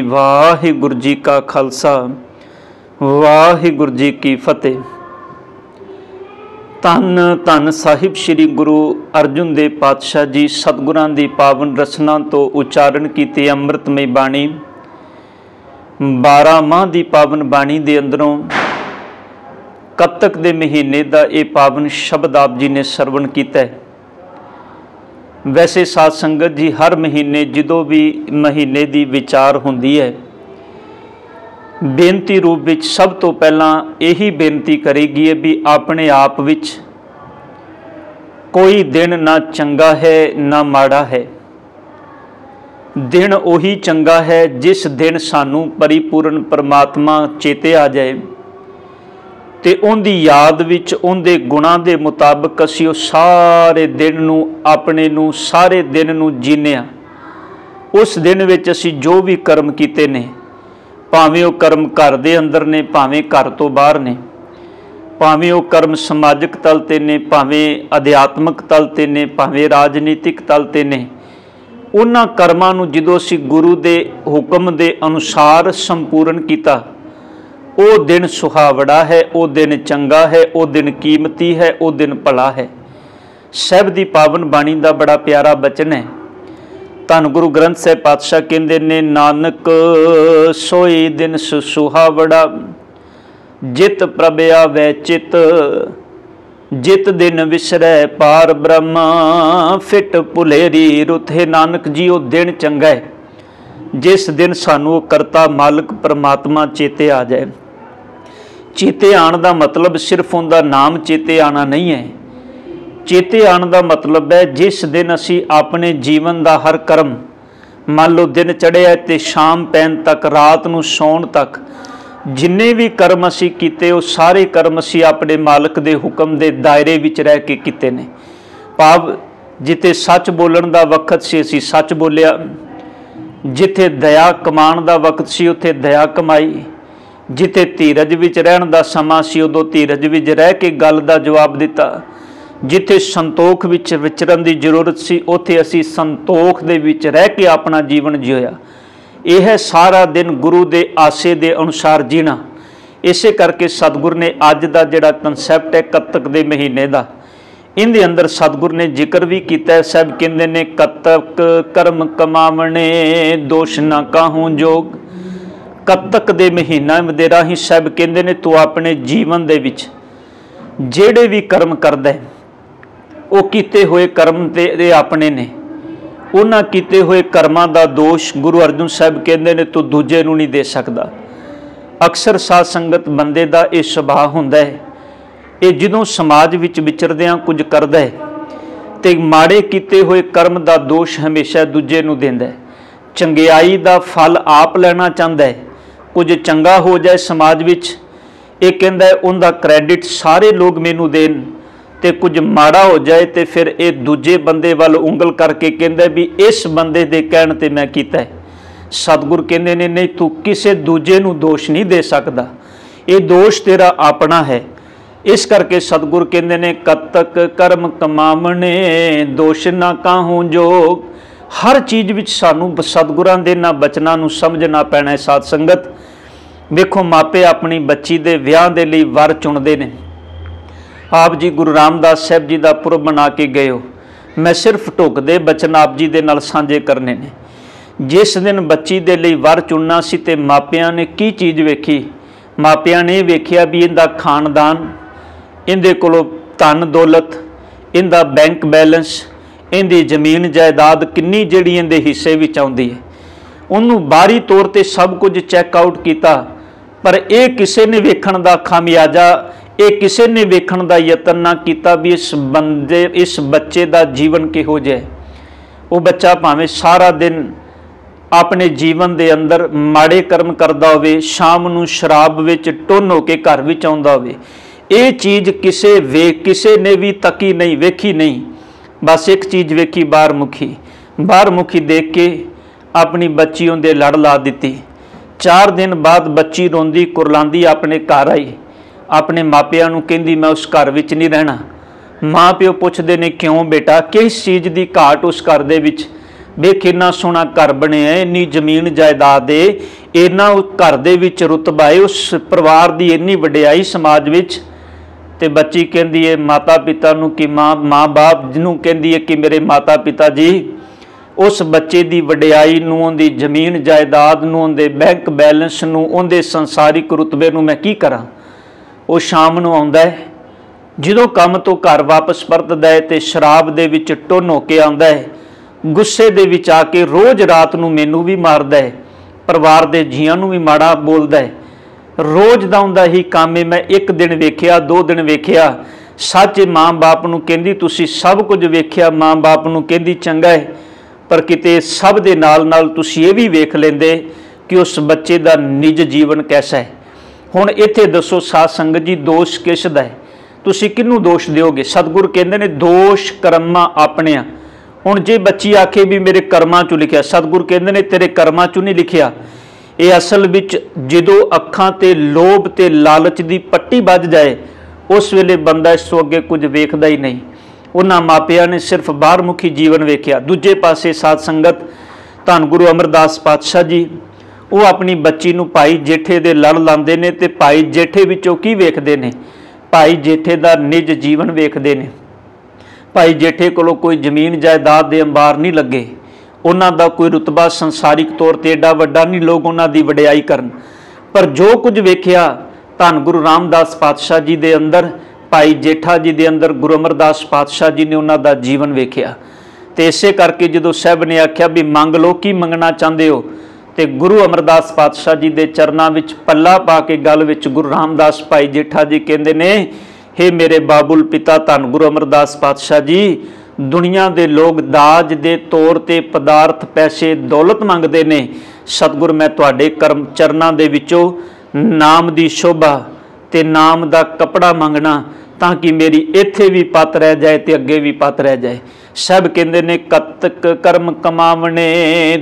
वाहिगुरु जी का खालसा वाहिगुरु जी की फतेह। धन धन साहिब श्री गुरु अर्जुन देव पातशाह जी सतगुरां दी पावन रसना तो उच्चारण कीती अमृतमय बाणी 12 माह दी पावन बाणी दे अंदरों कत्तक दे महीने दा ये पावन शब्द आप जी ने सरवण कीता है। वैसे साध संगत जी हर महीने जो भी महीने की विचार होंदी है बेनती रूप विच सब तो पहला यही बेनती करेगी है भी अपने आप विच कोई दिन ना चंगा है ना माड़ा है। दिन उही चंगा है जिस दिन सानू परिपूर्ण परमात्मा चेते आ जाए ते उनकी याद विच उनके गुणां दे मुताबिक असीं उह सारे दिन नू अपने नू सारे दिन नू जीने आ। उस दिन विच असीं जो भी कर्म कीते ने भावें वो कर्म घर दे अंदर ने भावें घर तो बाहर ने भावें वो कर्म समाजिक तल ते ने भावें अध्यात्मक तल ते ने भावें राजनीतिक तल ते ने उन्हां कर्मां नू जदों असीं गुरु दे हुक्म दे अनुसार संपूर्ण कीता वो दिन सुहावड़ा है, वो दिन चंगा है, वो दिन कीमती है, वो दिन भला है। साहिब दी पावन बाणी का बड़ा प्यारा बचन है। धन गुरु ग्रंथ साहिब पातशाह कहते ने नानक सोई दिन सुहावड़ा जित प्रभ आवे चित जित दिन विसरै पार ब्रह्मा फिट भुलेरी रुत। है नानक जी वो दिन चंगा है जिस दिन सानू करता मालिक परमात्मा चेते आ जाए। चेते आने का मतलब सिर्फ उनका नाम चेते आना नहीं है। चेते आने का मतलब है जिस दिन असी अपने जीवन का हर कर्म मान लो दिन चढ़िया तो शाम पैन तक रात नू सौण तक जिन्ने भी कर्म असी कीते वो सारे कर्म असी अपने मालिक के हुक्म के दायरे विच रह के कीते ने। भाव जिते सच बोलण का वक्त से असी सच बोलिया, जिथे दया कमान का वक्त सी उत्थे दया कमाई, जिथे धीरज विच रहण दा समा सी उदों धीरज विच रह के गल दा जवाब दिता, जिथे संतोख विच विचरण की जरूरत सी उत्थे असी संतोख दे विच रह के अपना जीवन जिया। यह सारा दिन गुरु दे आसे दे अनुसार जीना। इसे करके सतगुर ने अज दा जिहड़ा कंसैप्ट है कत्तक दे महीने दा इहदे अंदर सतगुर ने जिक्र भी किया है। साहब कहते ने कत्तक कर्म कमावणे दोष ना काहूं जोग। कत्तक दे महीना दे राही साहब कहते ने तू अपने जीवन दे विच जेड़े भी कर्म करदा है वो कीते हुए कर्म तेरे अपने ने। उन्हां कीते हुए कर्मां दा दोष गुरु अर्जुन साहब कहते ने तू दूजे नूं नहीं दे सकदा। अक्सर साध संगत बंदे दा ये सुभाव हुंदा है ये जदों समाज विच विचरदियां कुछ करदा है ते माड़े कीते हुए कर्म दा दोष हमेशा दूजे नूं दिंदा है। चंगियाई दा फल आप लेना चाहता है, कुछ चंगा हो जाए समाज विच ये कहंदा है उनका क्रैडिट सारे लोग मैनू देन ते कुछ माड़ा हो जाए तो फिर ये दूजे बंदे वाल उंगल करके कहंदा भी इस बंदे दे कहण ते मैं कीता है। सतगुर कहंदे ने नहीं तू किसी दूजे नूं दोष नहीं दे सकदा, ये दोष तेरा अपना है। इस करके सतगुर कहंदे ने कत्तक कर्म कमावणे दोष ना काहूं जोग। हर चीज़ विच सानू सतगुरां दे ना बचनां नूं समझना पैना है। साध संगत देखो मापे अपनी बच्ची दे विआह दे लई वर चुनदे ने। आप जी गुरु रामदास साहब जी का पुरब मना के गए हो, मैं सिर्फ ढुकदे बचन आप जी दे नाल साझे करने ने। जिस दिन बच्ची दे लई वर चुनना सी ते मापियां ने की चीज़ वेखी, मापियां ने वेखिया भी इहदा खानदान, इहदे कोलों धन दौलत, इहदा बैंक बैलेंस, इहदी जमीन जायदाद किन्नी जिहड़ी इहदे हिस्से विच आउंदी है। उन्होंने बाहरी तौर पर सब कुछ चैकआउट किया पर यह किसी ने वेखण दा खामियाजा ये किसी ने वेखण दा यतन ना किया भी इस बच्चे का जीवन किहो जिहा है। वो बच्चा भावें सारा दिन अपने जीवन के अंदर माड़े कर्म करता होवे, शाम नूं शराब विच टुन्न होके घर विच आउंदा होवे, ये चीज़ किसे ने भी तकी नहीं वेखी नहीं। बस एक चीज़ वेखी बाहर मुखी देख के अपनी बच्ची उनके लड़ ला दी। 4 दिन बाद बच्ची रोंदी कुरलांदी अपने घर आई, अपने मापियां नूं कहंदी मैं उस घर विच नहीं रहना। माँ प्यो पुछदे ने क्यों बेटा, किस चीज़ की घाट उस घर दे विच? ਵੇਖ इन्ना सोहना घर बनिया, इन्नी जमीन जायदाद है, इन्ना घर दे विच रुतबा है, उस परिवार की इन्नी वडियाई समाज विच। ते बच्ची कहती है माता पिता नूं कि माँ बाप जिन्हों कहती है कि मेरे माता पिता जी, उस बच्चे की वडियाई नूं, उहदी जमीन जायदाद नूं, उहदे बैंक बैलेंस नूं, उहदे संसारिक रुतबे नूं मैं की करां। वो शाम नूं आउंदा है, जदों काम तो घर वापस परतदा है ते शराब दे विच टुन हो के आउंदा है, गुस्से दे विच आके रोज़ रात नूं मैनूं भी मारदा है, परिवार दे जीआं नूं भी माड़ा बोलदा है। रोज़ दा उंदा ही काम है। मैं एक दिन वेखिया, 2 दिन वेखिया, सच माँ बाप नूं कहंदी तुसीं सब कुछ वेखिया, माँ बाप नूं कहंदी चंगा है, पर किते सब दे नाल नाल तुसीं इह भी वेख लैंदे कि उस बच्चे दा निज जीवन कैसा है। हुण इत्थे दसो साध संगत जी, दोष किस दा है? तुसीं किहनूं दोष दिओगे? सतगुर कहंदे ने दोष कर्मां आपणिਆਂ। हुण जे बच्ची आखे भी मेरे कर्मां चों लिखिआ, सतगुर कहंदे ने तेरे कर्मां चों नहीं लिखिआ। ਇਹ असल ਵਿੱਚ ਜਦੋਂ ਅੱਖਾਂ ਤੇ ਲੋਭ ਤੇ ਲਾਲਚ ਦੀ ਪੱਟੀ ਵੱਜ ਜਾਏ, ਉਸ ਵੇਲੇ ਬੰਦਾ ਇਸ ਤੋਂ ਅੱਗੇ ਕੁਝ ਵੇਖਦਾ ਹੀ ਨਹੀਂ। ਉਹਨਾਂ ਮਾਪਿਆਂ ਨੇ ਸਿਰਫ ਬਾਹਰਮੁਖੀ ਜੀਵਨ ਵੇਖਿਆ। ਦੂਜੇ ਪਾਸੇ ਸਾਧ ਸੰਗਤ ਧੰਨ ਗੁਰੂ ਅਮਰਦਾਸ ਪਾਤਸ਼ਾਹ ਜੀ, ਉਹ ਆਪਣੀ ਬੱਚੀ ਨੂੰ ਭਾਈ ਜੇਠੇ ਦੇ ਲੜ ਲਾਉਂਦੇ ਨੇ ਤੇ ਭਾਈ ਜੇਠੇ ਵਿੱਚੋਂ ਕੀ ਵੇਖਦੇ ਨੇ? ਭਾਈ ਜੇਠੇ ਦਾ ਨਿਜ ਜੀਵਨ ਵੇਖਦੇ ਨੇ। ਭਾਈ ਜੇਠੇ ਕੋਲੋਂ ਕੋਈ ਜ਼ਮੀਨ ਜਾਇਦਾਦ ਦੇ ਅੰਬਾਰ नहीं ਲੱਗੇ, उन्हां दा कोई रुतबा संसारिक तौर पर एडा वड्डा नहीं, लोग उन्हां दी वडियाई करन। पर जो कुछ वेखिया धन गुरु रामदास पातशाह जी दे अंदर, भाई जेठा जी दे अंदर गुरु अमरदास पातशाह जी ने उन्हां दा जीवन वेखिया। तो इसे करके जो साहब ने आख्या भी मंग लो की मंगना चाहते हो, तो गुरु अमरदास पातशाह जी के चरणों में पल्ला पा के गल विच गुरु रामदास भाई जेठा जी कहते ने, हे मेरे बाबुल पिता धन गुरु अमरदास पातशाह जी, दुनिया के लोग दाज दे तौर ते पदार्थ पैसे दौलत मंगते ने, सतगुर मैं तुहाडे कर्म चरणों दे विचों नाम की शोभा ते नाम का कपड़ा मंगना, ताकि मेरी इत्थे भी पत रह जाए ते अगे भी पत रह जाए। सब कहते ने कतक कर्म कमावने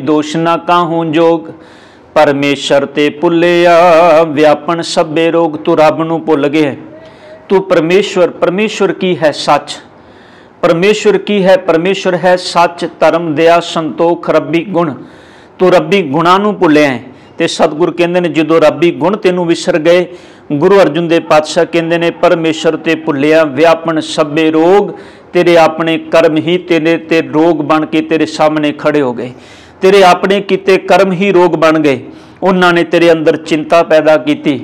दोष ना काहूं जोग, परमेश्वर ते भुलिया व्यापन सभे रोग। तू रब नूं भुल गया, तू परमेश्वर, परमेश्वर की है सच, परमेश्वर की है, परमेश्वर है सच, धर्म दया संतोख रब्बी गुण। तू रब्बी गुणां नूं भुलिया है। ते सतगुर कहंदे ने जदों रब्बी गुण तैनूं विसर गए, गुरु अर्जुन देव पातशाह कहंदे ने परमेश्वर ते भुलिया व्यापन सभे रोग। तेरे अपने कर्म ही तेरे ते रोग बन के तेरे सामने खड़े हो गए। तेरे अपने कीते कर्म ही रोग बन गए। उन्हां ने तेरे अंदर चिंता पैदा की,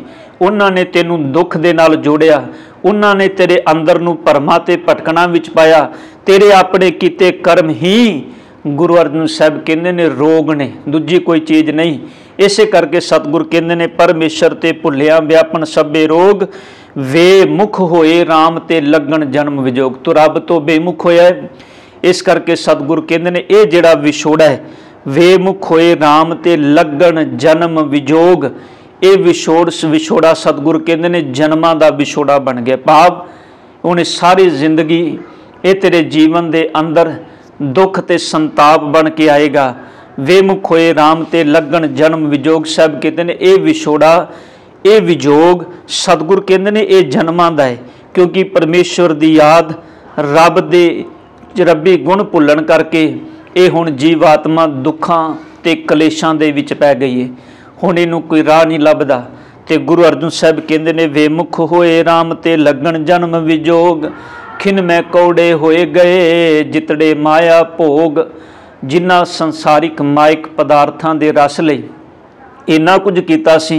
उन्हां ने तैनूं दुख दे नाल जोड़िया, उन्होंने तेरे अंदर नूं भरमा ते भटकना विच पाया। तेरे अपने कीते कर्म ही गुरु अर्जन साहब कहंदे ने रोग ने, दूजी कोई चीज़ नहीं। इसे करके सतगुर कहंदे ने परमेश्वर ते भुलिया व्यापन सभे रोग, वे मुख होए राम ते लगन जन्म विजोग। तो रब तो बेमुख होया है। इस करके सतगुर कहंदे ने यह जिहड़ा विछोड़ा है, वे मुख होए राम ते लगन जन्म विजोग, ये विछोड़ा सतगुर कहते ने जन्मां दा विछोड़ा बन गया। भाव उन्हें सारी जिंदगी ये तेरे जीवन दे अंदर दुख ते संताप बन के आएगा। वे मुख होए राम ते लगन जन्म विजोग। सब कहते ने ये विछोड़ा, ये विजोग सतगुर कहते ने ये जन्मां दा है, क्योंकि परमेश्वर दी याद रब दे रब्बी गुण भुलण करके ये हुण जीवात्मा दुखां ते कलेशां दे विच पै गई है। हुण इनू कोई राह नहीं लभदा। ते गुरु अर्जुन साहब कहंदे ने वे मुख होए राम ते लगन जन्म विजोग, खिन मैं कौड़े होए गए जितड़े माया भोग। जिन्हां संसारिक माइक पदार्थां दे रस लई इन्ना कुछ कीता सी,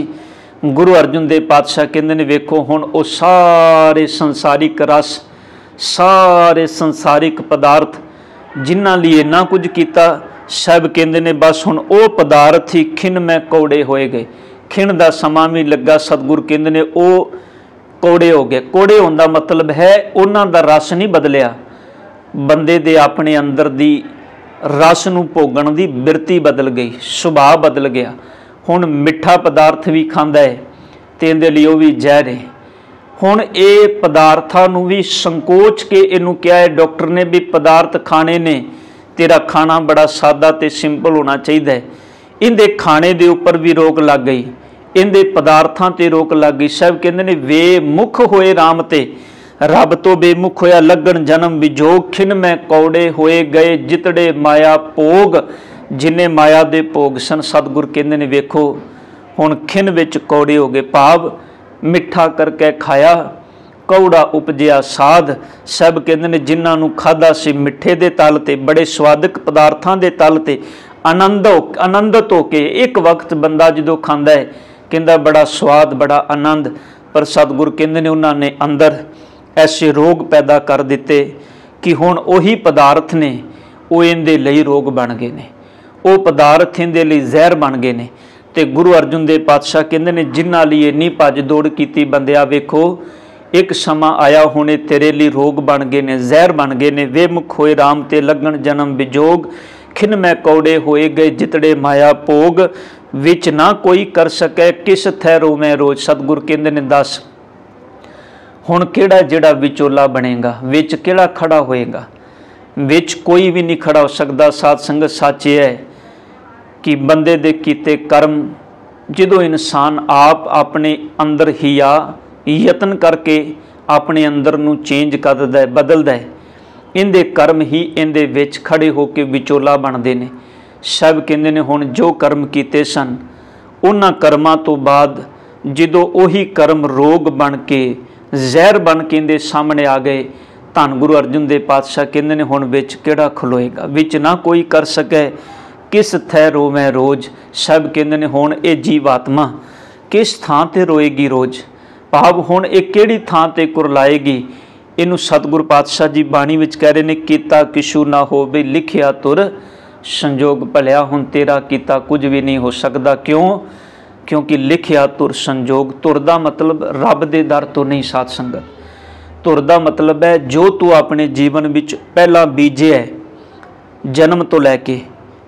गुरु अर्जुन देव पातशाह कहंदे ने वेखो हुण ओ सारे संसारिक रस, सारे संसारिक पदार्थ जिन्हां लई इन्ना कुछ कीता, सब कहते ने बस हुण ओ पदार्थ ही खिन मैं कौड़े होए गए। खिन का समा भी लगा, सतगुर कहते ने ओ कौड़े हो गए। कौड़े होने का मतलब है उन्हां दा रस नहीं बदलिया, बंदे दे अपने अंदर दी रस नूं भोगण दी बिरती बदल गई, सुभाव बदल गया। हुण मिठा पदार्थ भी खांदा है ते इहदे लई ओह भी जहर है। हुण ये पदार्थां नूं भी संकोच के इहनूं कहा है डॉक्टर ने भी पदार्थ खाने ने, तेरा खाना बड़ा सादा ते सिंपल होना चाहिए। इहदे खाने दे उपर भी रोक लग गई, इहदे पदार्थां ते रोक लग गई। सब कहंदे ने वे मुख होए राम ते रब तो बेमुख होया लगन जन्म विजोग, खिन में कौड़े होए गए जितड़े माया भोग। जिन्हें माया दे भोग सन, सतगुर कहते ने वेखो हुण खिन विच कौड़े हो गए, भाव मिठा करके खाया कौड़ा उपजिया साध। सब कहते ने जिन्होंने खाधा सी मिठे दे तल ते, बड़े स्वादिक पदार्थां दे तल ते आनंदित होके एक वक्त बंदा जो खांदा है कहता बड़ा स्वाद बड़ा आनंद, पर सतगुर कहते ने उन्होंने अंदर ऐसे रोग पैदा कर दिते कि हुण उही पदार्थ ने वो इहदे लई रोग बन गए ने, वो पदार्थ इहदे लई जहर बन गए ने। ते गुरु अर्जुन देव पातशाह कहते ने जिन्हां लई इन्नी भज दौड़ कीती बंदिया वेखो एक समा आया हुणे तेरे लिए रोग बन गए ने, जहर बन गए ने। वे मुख होए राम ते लगन जन्म विजोग, खिन में कौड़े होए गए जितड़े माया भोग। विच ना कोई कर सके किस थै रोवै रोज। सतगुर कहते ने दस हुण किहड़ा जिहड़ा विचोला बनेगा, विच किहड़ा खड़ा होएगा। विच कोई भी नहीं खड़ा हो सकता। साध संगत सच है कि बंदे दे कीते कर्म जो इंसान आप अपने अंदर ही आ यतन करके अपने अंदर नूं चेंज करदा है बदलदा है, इहदे कर्म ही इहदे विच खड़े होके विचोला बनते हैं। सब कहते ने हुण जो कर्म कीते सन उन्हां कर्मां तो बाद जदों उही कर्म रोग बन के जहर बन के इहदे सामने आ गए, धन गुरु अर्जुन देव पातशाह कहते ने हुण विच किहड़ा खलोएगा। विच ना कोई कर सके किस थै रोवै रोज। सब कहते ने हुण ये जीवात्मा किस थां ते रोएगी रोज, भाव हुण ये किहड़ी थां ते कुरलाएगी। इनू सतगुर पातशाह जी बाणी विच कह रहे ने कीता किशु ना होवे लिखिया तुर संजोग भलिया। हुण तेरा कीता कुछ भी नहीं हो सकता। क्यों? क्योंकि लिखिया तुर संजोग। तुर दा मतलब रब दे दर तो नहीं साध संगत। तुर दा मतलब है जो तू अपने जीवन विच पहला बीजे है जन्म तो लैके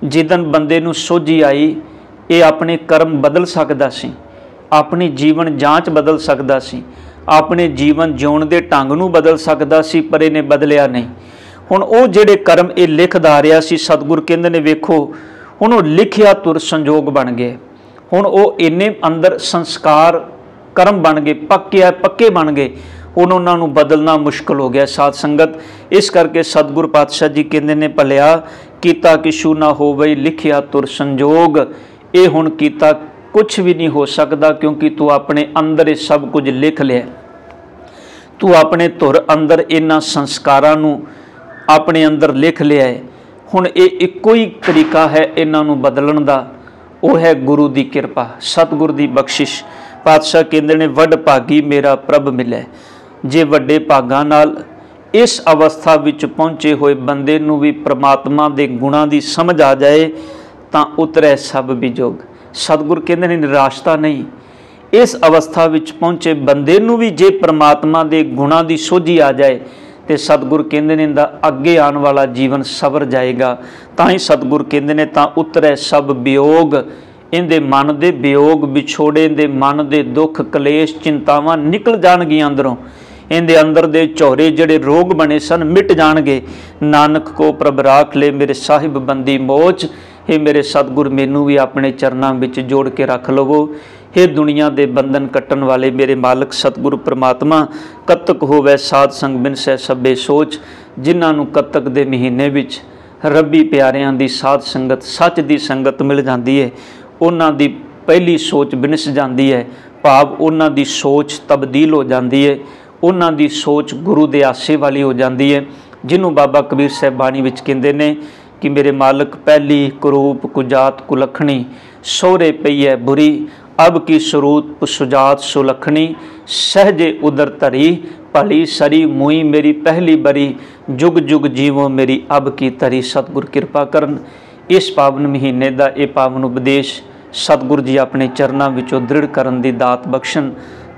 जिदन बंदे नूं सोझी आई, ये अपने कर्म बदल सकदा सी, अपनी जीवन जांच बदल सकदा सी, अपने जीवन जिउण दे ढंग नूं बदल सकदा सी, पर इहने बदलिया नहीं। हुण वो जिहड़े कर्म ये लिखदा रिहा सी, सतगुर कहंदे ने वेखो हुण वो लिखिया तुर संजोग बन गए। हुण वो इन्ने अंदर संस्कार कर्म बन गए, पक्के बन गए, हुण उन्हां नूं बदलना मुश्किल हो गया साध संगत। इस करके सतगुर पातशाह जी कहंदे ने भलिया कीता किशु ना होवे लिखिया तुर संजोग। ये हुण कीता कुछ भी नहीं हो सकता, क्योंकि तू अपने अंदर ये सब कुछ लिख लिया। तू अपने धुर अंदर इन्हां संस्कारां नूं अपने अंदर लिख लिया है। हुण ये इक्को ही तरीका है इन्हां नूं बदलण दा, वो है गुरु की कृपा, सतगुर की बख्शिश। पातशाह कहंदे ने वड भागी मेरा प्रभ मिले। जे वड्डे भागां नाल इस अवस्था विच पहुंचे हुए बंदे नूं भी परमात्मा दे गुणां दी समझ आ जाए तां उतरे सब विजोग। सतगुर कहंदे ने निराशता नहीं, इस अवस्था विच पहुंचे बंदे नूं भी जे परमात्मा दे गुणां दी सोझी आ जाए तो सतगुर कहंदे ने इंदा अगे आने वाला जीवन सवर जाएगा। तां ही सतगुर कहंदे ने तां उतरे सब वियोग। इहदे मन दे वियोग विछोड़े, इहदे मन दे दुख कलेश चिंतावां निकल जाणगियां अंदरों। इहदे अंदर दे झौरे जिहड़े रोग बने सन मिट जाणगे। नानक को प्रभ राख ले मेरे साहिब बंदी मोच। हे मेरे सतगुर मैनू भी अपने चरनां विच जोड़ के रख लवो। हे दुनिया दे बंधन कट्टण वाले मेरे मालक सतगुरु परमात्मा, कतक होवै साध संग बिनसै सभे सोच। जिन्हां नूं कतक दे महीने विच रब्बी प्यारियां दी साध संगत सच दी संगत मिल जाती है, उन्हां दी पहली सोच बिनस जाती है, भाव उन्हां दी सोच तब्दील हो जाती है, उन्हां दी सोच गुरु दे आसे वाली हो जाती है। जिन्हों बाबा कबीर साहब बाणी विच कहंदे ने कि मेरे मालक पहली कुरूप कुजात कुलखणी, सोहरे पई है बुरी, अब की स्वरूप सुजात सुलखणी, सहजे उदर धरी, भली सरी मुई मेरी पहली बरी, जुग जुग जीवो मेरी अब की तरी। सतगुर कृपा करन। इस पावन महीने का यह पावन उपदेश सतगुर जी अपने चरनां विचों दृढ़ करन दी दात बख्शण,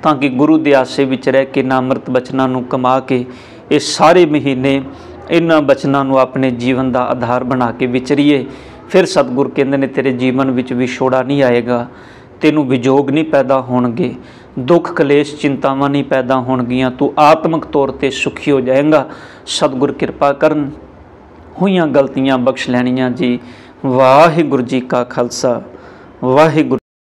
ताकि गुरु दे आसे विच रह के नामृत बचनां नूं कमा के ये सारे महीने इन्हां बचनां नूं अपने जीवन का आधार बना के विचरीए। फिर सतगुर कहंदे ने तेरे जीवन विच विछोड़ा नहीं आएगा, तेनू विजोग नहीं पैदा होणगे, दुख कलेश चिंतावां नहीं पैदा होणगियां, तू आत्मक तौर पर सुखी हो जाएगा। सतगुर कृपा करन। हुईयां गलतियां बख्श लैणियां जी। वाहिगुरू जी का खालसा वाहिगुरू।